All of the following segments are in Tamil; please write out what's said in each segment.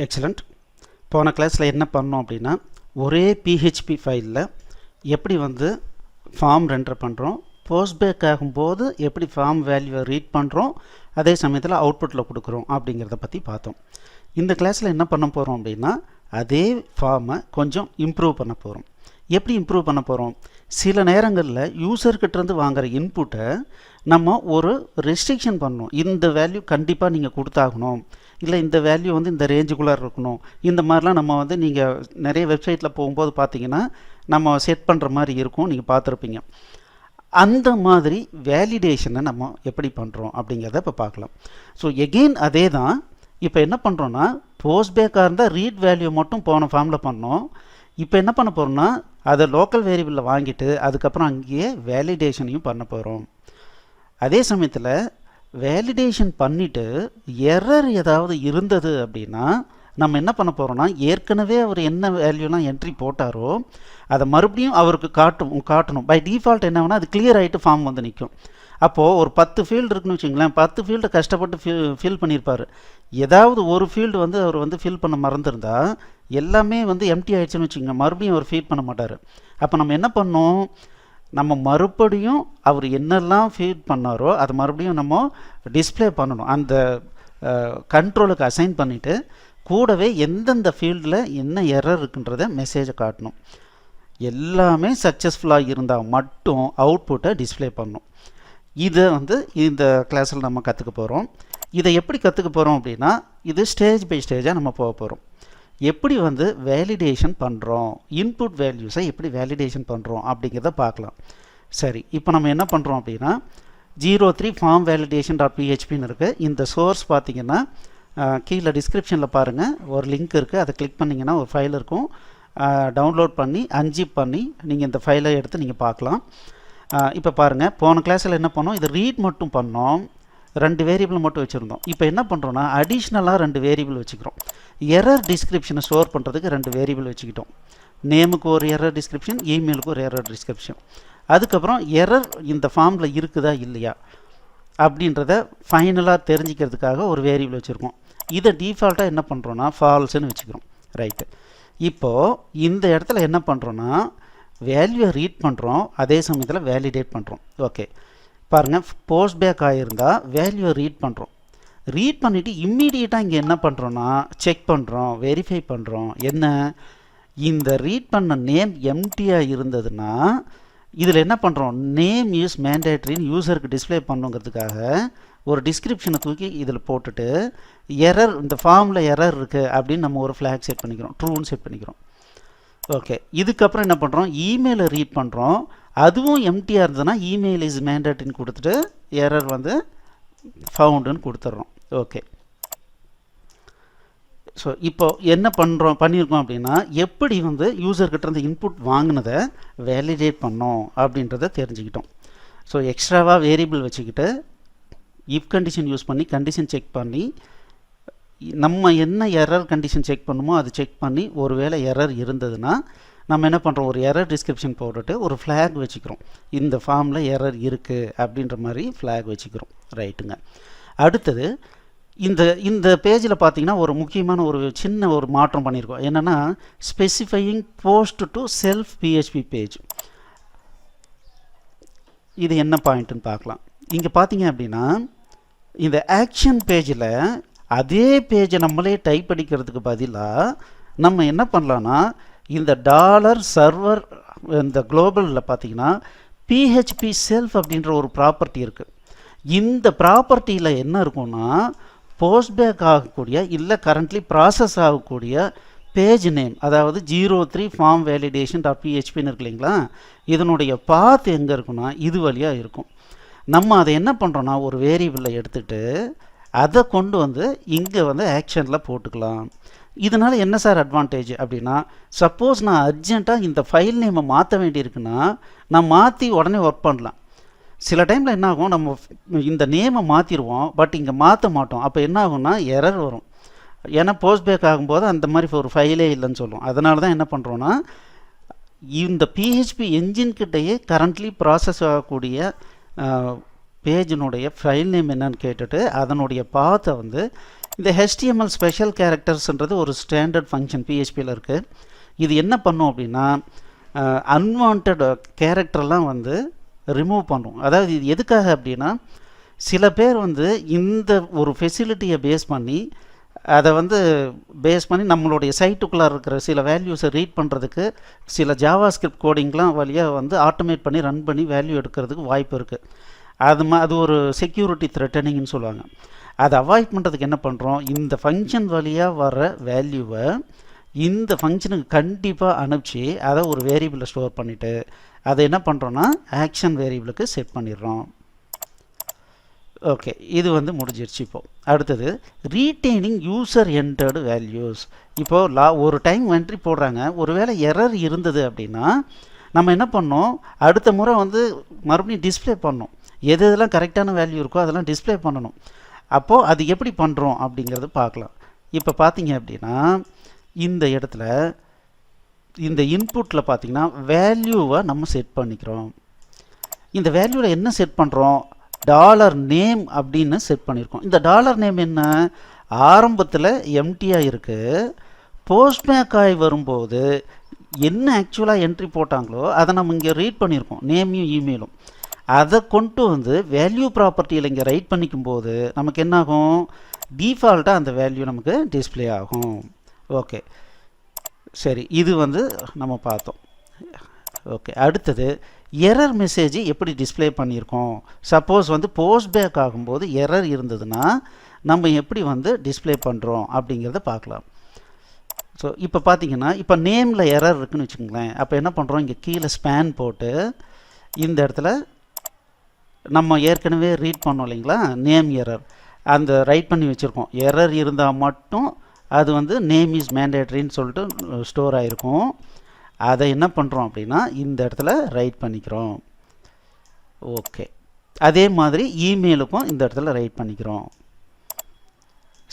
எக்ஸலண்ட். போன கிளாஸில் என்ன பண்ணோம் அப்படின்னா, ஒரே PHP ஃபைலில் எப்படி ஃபார்ம் ரெண்டர் பண்ணுறோம், போஸ்ட்பேக் ஆகும்போது எப்படி ஃபார்ம் வேல்யூவை ரீட் பண்ணுறோம், அதே சமயத்தில் அவுட்புட்டில் கொடுக்குறோம் அப்படிங்கிறத பற்றி பார்த்தோம். இந்த கிளாஸில் என்ன பண்ண போகிறோம் அப்படின்னா, அதே ஃபார்மை கொஞ்சம் இம்ப்ரூவ் பண்ண போகிறோம். எப்படி இம்ப்ரூவ் பண்ண போகிறோம்? சில நேரங்களில் யூசர்கிட்டேருந்து வாங்குகிற இன்புட்டை நம்ம ஒரு ரெஸ்ட்ரிக்ஷன் பண்ணணும். இந்த வேல்யூ கண்டிப்பாக நீங்கள் கொடுத்தாகணும், இல்லை இந்த வேல்யூ இந்த ரேஞ்சுக்குள்ளே இருக்கணும். இந்த மாதிரிலாம் நம்ம நீங்கள் நிறைய வெப்சைட்டில் போகும்போது பார்த்தீங்கன்னா நம்ம செட் பண்ணுற மாதிரி இருக்கும், நீங்கள் பார்த்துருப்பீங்க. அந்த மாதிரி வேலிடேஷனை நம்ம எப்படி பண்ணுறோம் அப்படிங்கிறத இப்போ பார்க்கலாம். ஸோ எகெயின் அதே தான். இப்போ என்ன பண்ணுறோன்னா, போஸ்ட்பேக்காக இருந்தால் ரீட் வேல்யூ மட்டும் போன ஃபார்மில் பண்ணோம். இப்போ என்ன பண்ண போகிறோம்னா, அதை லோக்கல் வேரியபிளில் வாங்கிட்டு அதுக்கப்புறம் அங்கேயே வேலிடேஷனையும் பண்ண போகிறோம். அதே சமயத்தில் வேலிடேஷன் பண்ணிவிட்டு எரர் ஏதாவது இருந்தது அப்படின்னா நம்ம என்ன பண்ண போகிறோம்னா, ஏற்கனவே அவர் என்ன வேல்யூலாம் என்ட்ரி போட்டாரோ அதை மறுபடியும் அவருக்கு காட்டணும். பை டிஃபால்ட் என்ன வேணால் அது கிளியர் ஆகிட்டு ஃபார்ம் நிற்கும். அப்போது ஒரு 10 ஃபீல்டு இருக்குன்னு வச்சுங்களேன், 10 ஃபீல்டு கஷ்டப்பட்டு ஃபில் பண்ணியிருப்பார். ஏதாவது ஒரு ஃபீல்டு அவர் ஃபில் பண்ண மறந்துருந்தா எல்லாமே எம்டி ஆகிடுச்சுன்னு வச்சுக்கோங்க, மறுபடியும் அவர் ஃபீல் பண்ண மாட்டார். அப்போ நம்ம என்ன பண்ணோம், நம்ம மறுபடியும் அவர் என்னெல்லாம் ஃபீட் பண்ணாரோ அதை மறுபடியும் நம்ம டிஸ்பிளே பண்ணணும். அந்த கண்ட்ரோலுக்கு அசைன் பண்ணிவிட்டு கூடவே எந்தெந்த ஃபீல்டில் என்ன எரர் இருக்குன்றத மெசேஜை காட்டணும். எல்லாமே சக்ஸஸ்ஃபுல்லாக இருந்தால் மட்டும் அவுட்புட்டை டிஸ்பிளே பண்ணணும். இதை இந்த கிளாஸில் நம்ம கற்றுக்க போகிறோம். இதை எப்படி கற்றுக்க போகிறோம் அப்படின்னா, இது ஸ்டேஜ் பை ஸ்டேஜாக நம்ம போக போகிறோம். எப்படி வேலிடேஷன் பண்ணுறோம், இன்புட் வேல்யூஸை எப்படி வேலிடேஷன் பண்ணுறோம் அப்படிங்கிறத பார்க்கலாம். சரி, இப்போ நம்ம என்ன பண்ணுறோம் அப்படின்னா, 03 ஃபார்ம் வேலிடேஷன் .phpன்னு இருக்குது. இந்த சோர்ஸ் பார்த்திங்கன்னா கீழே டிஸ்கிரிப்ஷனில் பாருங்கள், ஒரு லிங்க் இருக்குது. அதை கிளிக் பண்ணிங்கன்னா ஒரு ஃபைல் இருக்கும். டவுன்லோட் பண்ணி அன்ஜிப் பண்ணி நீங்கள் இந்த ஃபைலை எடுத்து நீங்கள் பார்க்கலாம். இப்போ பாருங்கள், போன கிளாஸில் என்ன பண்ணோம், இது ரீட் மட்டும் பண்ணோம், 2 வேரியபிள் மட்டும் வச்சுருந்தோம். இப்போ என்ன பண்ணுறோன்னா, அடிஷ்னலாக 2 வேரியபிள் வச்சுக்கிறோம். எரர் டிஸ்கிரிப்ஷனை ஸ்டோர் பண்ணுறதுக்கு 2 வேரியபிள் வச்சுக்கிட்டோம். நேமுக்கு ஒரு எரர் டிஸ்கிரிப்ஷன், இமெயிலுக்கு ஒரு எரர் டிஸ்கிரிப்ஷன். அதுக்கப்புறம் எரர் இந்த ஃபார்மில் இருக்குதா இல்லையா அப்படின்றத ஃபைனலாக தெரிஞ்சிக்கிறதுக்காக ஒரு வேரியபிள் வச்சுருக்கோம். இதை டிஃபால்ட்டாக என்ன பண்ணுறோன்னா ஃபால்ஸ்ன்னு வச்சுக்கிறோம். ரைட்டு. இப்போது இந்த இடத்துல என்ன பண்ணுறோன்னா, வேல்யூவை ரீட் பண்ணுறோம், அதே சமயத்தில் வேலிடேட் பண்ணுறோம். ஓகே, பாருங்கள், போஸ்ட்பேக் ஆகியிருந்தால் வேல்யூவை ரீட் பண்ணுறோம். ரீட் பண்ணிவிட்டு இம்மீடியட்டாக இங்கே என்ன பண்ணுறோன்னா செக் பண்ணுறோம், வெரிஃபை பண்ணுறோம். என்ன, இந்த ரீட் பண்ண நேம் எம்டியாக இருந்ததுன்னா இதில் என்ன பண்ணுறோம், நேம் யூஸ் மேண்டேட்ரின்னு யூசருக்கு டிஸ்பிளே பண்ணுங்கிறதுக்காக ஒரு டிஸ்கிரிப்ஷனை தூக்கி இதில் போட்டுட்டு எரர், இந்த ஃபார்மில் எரர் இருக்குது அப்படின்னு நம்ம ஒரு ஃப்ளாக் செட் பண்ணிக்கிறோம், ட்ரூன்னு செட் பண்ணிக்கிறோம். ஓகே, இதுக்கப்புறம் என்ன பண்ணுறோம், இமெயிலை ரீட் பண்ணுறோம். அதுவும் எம்டியாக இருந்ததுன்னா இமெயில் இஸ் மேண்டேட்ரின்னு கொடுத்துட்டு எரர் ஃபவுண்டுன்னு கொடுத்துட்றோம். ஓகே, ஸோ இப்போ என்ன பண்ணியிருக்கோம் அப்படின்னா, எப்படி யூசர்கிட்ட இருந்து இன்புட் வாங்கினதை வேலிடேட் பண்ணோம் அப்படின்றத தெரிஞ்சுக்கிட்டோம். ஸோ எக்ஸ்ட்ராவாக வேரியபிள் வச்சுக்கிட்டு இஃப் கண்டிஷன் யூஸ் பண்ணி கண்டிஷன் செக் பண்ணி நம்ம என்ன எரர் கண்டிஷன் செக் பண்ணுமோ அது செக் பண்ணி ஒருவேளை எரர் இருந்ததுன்னா நம்ம என்ன பண்ணுறோம், ஒரு எரர் டிஸ்கிரிப்ஷன் போட்டுட்டு ஒரு ஃப்ளாக் வச்சுக்கிறோம். இந்த ஃபார்மில் எரர் இருக்குது அப்படின்ற மாதிரி ஃப்ளாக் வச்சுக்கிறோம். ரைட்டுங்க. அடுத்தது இந்த பேஜில் பார்த்தீங்கன்னா ஒரு முக்கியமான ஒரு சின்ன ஒரு மாற்றம் பண்ணியிருக்கோம். என்னென்னா, specifying post to self PHP page. இது என்ன பாயிண்ட்டுன்னு பார்க்கலாம். இங்கே பார்த்தீங்க அப்படின்னா, இந்த ஆக்ஷன் பேஜில் அதே பேஜை நம்மளே டைப் அடிக்கிறதுக்கு பதிலாக நம்ம என்ன பண்ணலான்னா, இந்த $server இந்த குளோபலில் பார்த்தீங்கன்னா PHP செல்ஃப் அப்படின்ற ஒரு ப்ராப்பர்ட்டி இருக்குது. இந்த ப்ராப்பர்ட்டியில் என்ன இருக்குன்னா, போஸ்ட்பேக் ஆகக்கூடிய இல்லை கரண்ட்லி ப்ராசஸ் ஆகக்கூடிய பேஜ் நேம், அதாவது 03 ஃபார்ம் வேலிடேஷன் .phpன்னு இருக்கு இல்லைங்களா, இதனுடைய பாத் எங்கே இருக்குன்னா இது வழியாக இருக்கும். நம்ம அதை என்ன பண்ணுறோன்னா, ஒரு வேரியபிளை எடுத்துகிட்டு அதை கொண்டு இங்கே ஆக்ஷனில் போட்டுக்கலாம். இதனால் என்ன சார் அட்வான்டேஜ் அப்படின்னா, சப்போஸ் நான் அர்ஜெண்ட்டாக இந்த ஃபைல் நேமை மாற்ற வேண்டியிருக்குன்னா நான் மாற்றி உடனே ஒர்க் பண்ணலாம். சில டைமில் என்ன ஆகும், நம்ம இந்த நேமை மாற்றிடுவோம், பட் இங்கே மாற்ற மாட்டோம். அப்போ என்ன ஆகும்னா எரர் வரும். ஏன்னா போஸ்ட்பேக் ஆகும்போது அந்த மாதிரி ஒரு ஃபைலே இல்லைன்னு சொல்லுவோம். அதனால தான் என்ன பண்ணுறோன்னா, இந்த PHP என்ஜின்கிட்டையே கரண்ட்லி ப்ராசஸ் ஆகக்கூடிய பேஜினுடைய ஃபைல் நேம் என்னன்னு கேட்டுட்டு அதனுடைய பாத்தை இந்த HTML ஸ்பெஷல் கேரக்டர்ஸ்ன்றது ஒரு ஸ்டாண்டர்ட் ஃபங்க்ஷன் PHPயில் இருக்குது. இது என்ன பண்ணும் அப்படின்னா அன்வான்ட் கேரக்டர்லாம் வந்து ரிமூவ் பண்ணும். அதாவது இது எதுக்காக அப்படின்னா சில பேர் வந்து இந்த ஒரு ஃபெசிலிட்டியை பேஸ் பண்ணி அதை வந்து நம்மளுடைய சைட்டுக்குள்ளே இருக்கிற சில வேல்யூஸை ரீட் பண்ணுறதுக்கு சில ஜாவா ஸ்கிரிப்ட் கோடிங்லாம் வழியாக வந்து ஆட்டோமேட் பண்ணி ரன் பண்ணி வேல்யூ எடுக்கிறதுக்கு வாய்ப்பு இருக்குது. அது ஒரு செக்யூரிட்டி த்ரெட்டனிங்னு சொல்லுவாங்க. அதை அவாய்ட் பண்ணுறதுக்கு என்ன பண்ணுறோம், இந்த ஃபங்க்ஷன் வழியாக வர வேல்யூவை இந்த ஃபங்க்ஷனுக்கு கண்டிப்பாக அனுப்பிச்சி அதை ஒரு வேரியபிளில் ஸ்டோர் பண்ணிவிட்டு அதை என்ன பண்ணுறோன்னா ஆக்ஷன் வேரியபிளுக்கு செட் பண்ணிடுறோம். ஓகே, இது வந்து முடிஞ்சிருச்சு. இப்போது அடுத்தது ரீட்டைனிங் யூசர் என்டர்டு வேல்யூஸ். இப்போது ஒரு டைம் என்ட்ரி போடுறாங்க, ஒருவேளை எரர் இருந்தது அப்படின்னா நம்ம என்ன பண்ணோம், அடுத்த முறை வந்து மறுபடியும் டிஸ்பிளே பண்ணணும். எதெல்லாம் கரெக்டான வேல்யூ இருக்கோ அதெல்லாம் டிஸ்பிளே பண்ணணும். அப்போது அது எப்படி பண்ணுறோம் அப்படிங்கிறது பார்க்கலாம். இப்போ பார்த்தீங்க அப்படின்னா இந்த இடத்துல இந்த இன்புட்டில் பார்த்தீங்கன்னா வேல்யூவை நம்ம செட் பண்ணிக்கிறோம். இந்த வேல்யூவில் என்ன செட் பண்ணுறோம், $நேம் அப்படின்னு செட் பண்ணியிருக்கோம். இந்த $நேம் என்ன, ஆரம்பத்தில் எம்டியாக இருக்குது. போஸ்ட்பேக் ஆகி வரும்போது என்ன ஆக்சுவலாக என்ட்ரி போட்டாங்களோ அதை நம்ம இங்கே ரீட் பண்ணியிருக்கோம், நேமையும் இமெயிலும். அதை கொண்டு வந்து வேல்யூ ப்ராப்பர்ட்டியில் இங்கே ரைட் பண்ணிக்கும்போது நமக்கு என்னாகும், டிஃபால்ட்டாக அந்த வேல்யூ நமக்கு டிஸ்பிளே ஆகும். ஓகே, சரி, இது வந்து நம்ம பார்த்தோம். ஓகே, அடுத்தது எரர் மெசேஜ் எப்படி டிஸ்பிளே பண்ணியிருக்கோம். சப்போஸ் வந்து போஸ்ட்பேக் ஆகும்போது எரர் இருந்ததுன்னா நம்ம எப்படி வந்து டிஸ்பிளே பண்ணுறோம் அப்படிங்கிறத பார்க்கலாம். ஸோ இப்போ பார்த்தீங்கன்னா இப்போ நேமில் எரர் இருக்குதுன்னு வச்சுக்கோங்களேன். அப்போ என்ன பண்ணுறோம், இங்கே கீழே ஸ்பேன் போட்டு இந்த இடத்துல நம்ம ஏற்கனவே ரீட் பண்ணோம் இல்லைங்களா, நேம் எரர், அந்த ரைட் பண்ணி வச்சுருக்கோம். எரர் இருந்தால் மட்டும் அது வந்து நேம் இஸ் மேண்டேட்ரின்னு சொல்லிட்டு ஸ்டோர் ஆகிருக்கும். அதை என்ன பண்ணுறோம் அப்படின்னா இந்த இடத்துல ரைட் பண்ணிக்கிறோம். ஓகே, அதே மாதிரி இமெயிலுக்கும் இந்த இடத்துல ரைட் பண்ணிக்கிறோம்.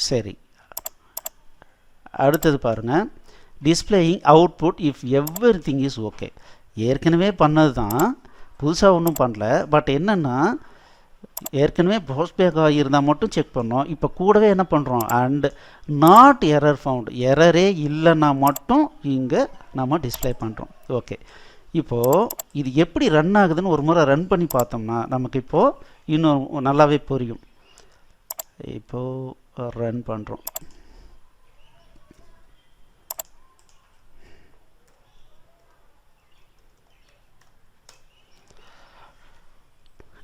சரி, அடுத்தது பாருங்கள், displaying output if everything is okay. ஏற்கனவே பண்ணது தான், புதுசாக ஒன்றும் பண்ணல. பட் என்னென்னா ஏற்கனவே போஸ்ட்பேக் ஆகியிருந்தால் மட்டும் செக் பண்ணோம். இப்போ கூடவே என்ன பண்ணுறோம், அண்ட் நாட் எரர் ஃபவுண்ட், எரரே இல்லைன்னா மட்டும் இங்கே நம்ம டிஸ்பிளே பண்ணுறோம். ஓகே, இப்போது இது எப்படி ரன் ஆகுதுன்னு ஒரு முறை ரன் பண்ணி பார்த்தோம்னா நமக்கு இப்போது இன்னும் நல்லாவே புரியும். இப்போது ரன் பண்ணுறோம்.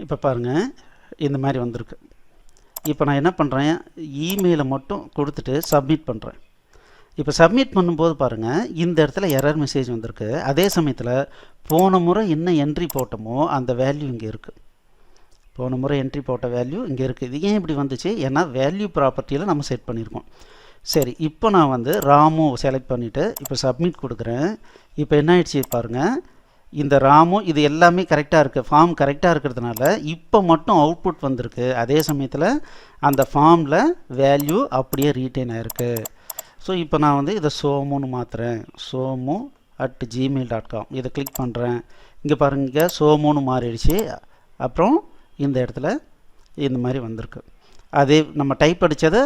இப்போ பாருங்கள், இந்த மாதிரி வந்திருக்கு. இப்போ நான் என்ன பண்ணுறேன், இமெயிலை மட்டும் கொடுத்துட்டு சப்மிட் பண்ணுறேன். இப்போ சப்மிட் பண்ணும்போது பாருங்கள் இந்த இடத்துல எரர் மெசேஜ் வந்திருக்கு. அதே சமயத்தில் போன முறை என்ன என்ட்ரி போட்டோமோ அந்த வேல்யூ இங்கே இருக்குது. போன முறை என்ட்ரி போட்ட வேல்யூ இங்கே இருக்குது. இது ஏன் இப்படி வந்துச்சு, ஏன்னா வேல்யூ ப்ராப்பர்ட்டியில் நம்ம செட் பண்ணியிருக்கோம். சரி, இப்போ நான் வந்து ராமு செலக்ட் பண்ணிவிட்டு இப்போ சப்மிட் கொடுக்குறேன். இப்போ என்ன ஆயிடுச்சு பாருங்கள், இந்த ராமும் இது எல்லாமே கரெக்டாக இருக்குது, ஃபார்ம் கரெக்டாக இருக்கிறதுனால இப்போ மட்டும் அவுட்புட் வந்திருக்கு. அதே சமயத்தில் அந்த ஃபார்மில் வேல்யூ அப்படியே ரீட்டைன் ஆகிருக்கு. ஸோ இப்போ நான் வந்து இதை சோமுன்னு மாற்றுறேன், somu@gmail.com. இதை கிளிக் பண்ணுறேன். இங்கே பாருங்க சோமுன்னு மாறிடுச்சு. அப்புறம் இந்த இடத்துல இந்த மாதிரி வந்திருக்கு. அதே நம்ம டைப் அடித்ததை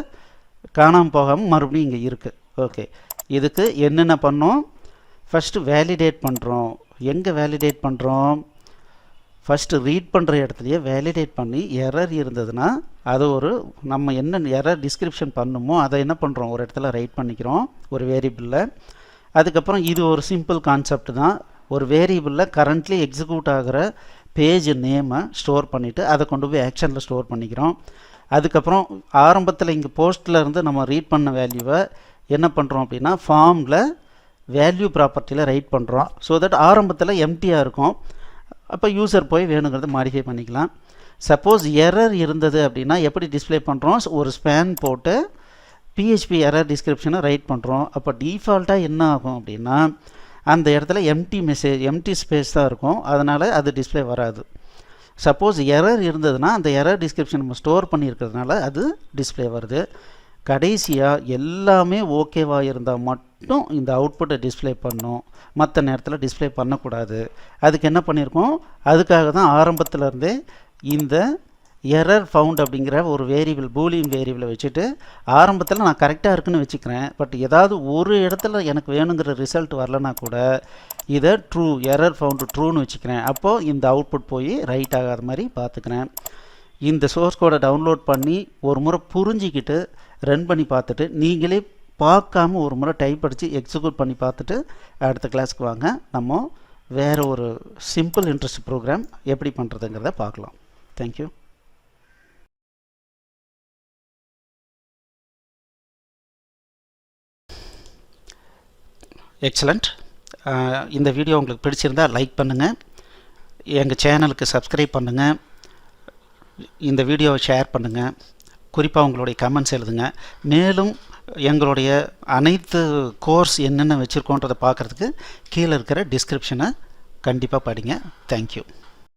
காணாமல் போகாமல் மறுபடியும் இங்கே இருக்குது. ஓகே, இதுக்கு என்னென்ன பண்ணோம், ஃபஸ்ட்டு வேலிடேட் பண்ணுறோம். எங்கே வேலிடேட் பண்ணுறோம், ஃபஸ்ட்டு ரீட் பண்ணுற இடத்துலையே வேலிடேட் பண்ணி எரர் இருந்ததுன்னா அது ஒரு நம்ம என்ன எரர் டிஸ்கிரிப்ஷன் பண்ணுமோ அதை என்ன பண்ணுறோம், ஒரு இடத்துல ரைட் பண்ணிக்கிறோம் ஒரு வேரியபிளில். அதுக்கப்புறம் இது ஒரு சிம்பிள் கான்செப்ட் தான். ஒரு வேரியபிளில் கரண்ட்லி எக்ஸிக்யூட் ஆகிற பேஜ் நேமை ஸ்டோர் பண்ணிவிட்டு அதை கொண்டு போய் ஆக்ஷனில் ஸ்டோர் பண்ணிக்கிறோம். அதுக்கப்புறம் ஆரம்பத்தில் இங்கே போஸ்ட்டில் இருந்து நம்ம ரீட் பண்ண வேல்யூவை என்ன பண்ணுறோம் அப்படின்னா ஃபார்மில் வேல்யூ ப்ராப்பர்ட்டியில் ரைட் பண்ணுறோம். ஸோ தட் ஆரம்பத்தில் எம்டியாக இருக்கும். அப்போ யூசர் போய் வேணுங்கிறத மாடிஃபை பண்ணிக்கலாம். சப்போஸ் எரர் இருந்தது அப்படின்னா எப்படி டிஸ்பிளே பண்ணுறோம், ஒரு ஸ்பேன் போட்டு PHP எரர் டிஸ்கிரிப்ஷனை ரைட் பண்ணுறோம். அப்போ டிஃபால்ட்டாக என்ன ஆகும் அப்படின்னா அந்த இடத்துல எம்டி ஸ்பேஸ் தான் இருக்கும், அதனால் அது டிஸ்பிளே வராது. சப்போஸ் எரர் இருந்ததுன்னா அந்த எரர் டிஸ்கிரிப்ஷன் நம்ம ஸ்டோர் பண்ணியிருக்கிறதுனால அது டிஸ்பிளே வருது. கடைசியாக எல்லாமே ஓகேவாக இருந்தால் மட்டும் இந்த அவுட்புட்டை டிஸ்பிளே பண்ணணும், மற்ற நேரத்தில் டிஸ்பிளே பண்ணக்கூடாது. அதுக்கு என்ன பண்ணியிருக்கோம், அதுக்காக தான் ஆரம்பத்திலேருந்தே இந்த எரர் ஃபவுண்ட் அப்படிங்கிற ஒரு வேரியபிள் பூலியன் வேரியபிளை வச்சுட்டு ஆரம்பத்தில் நான் கரெக்டாக இருக்குன்னு வச்சுக்கிறேன். பட் ஏதாவது ஒரு இடத்துல எனக்கு வேணுங்கிற ரிசல்ட் வரலனா கூட இதை ட்ரூ எரர் ஃபவுண்டு ட்ரூன்னு வச்சுக்கிறேன். அப்போது இந்த அவுட்புட் போய் ரைட் ஆகாத மாதிரி பார்த்துக்கிறேன். இந்த சோர்ஸ் கோடை டவுன்லோட் பண்ணி ஒரு முறை புரிஞ்சிக்கிட்டு ரன் பண்ணி பார்த்துட்டு நீங்களே பார்க்காம ஒரு முறை டைப் அடித்து எக்ஸிக்யூட் பண்ணி பார்த்துட்டு அடுத்த கிளாஸ்க்கு வாங்க. நம்ம வேறு ஒரு சிம்பிள் இன்ட்ரெஸ்ட் ப்ரோக்ராம் எப்படி பண்ணுறதுங்கிறத பார்க்கலாம். தேங்க்யூ. எக்ஸலண்ட். இந்த வீடியோ உங்களுக்கு பிடிச்சிருந்தால் லைக் பண்ணுங்கள், எங்கள் சேனலுக்கு சப்ஸ்கிரைப் பண்ணுங்கள், இந்த வீடியோவை ஷேர் பண்ணுங்கள், குறிப்பாக உங்களுடைய கமெண்ட்ஸ் எழுதுங்க. மேலும் எங்களுடைய அனைத்து கோர்ஸ் என்னென்ன வச்சுருக்கோன்றதை பார்க்குறதுக்கு கீழே இருக்கிற டிஸ்கிரிப்ஷனை கண்டிப்பாக படிங்க. தேங்க்யூ.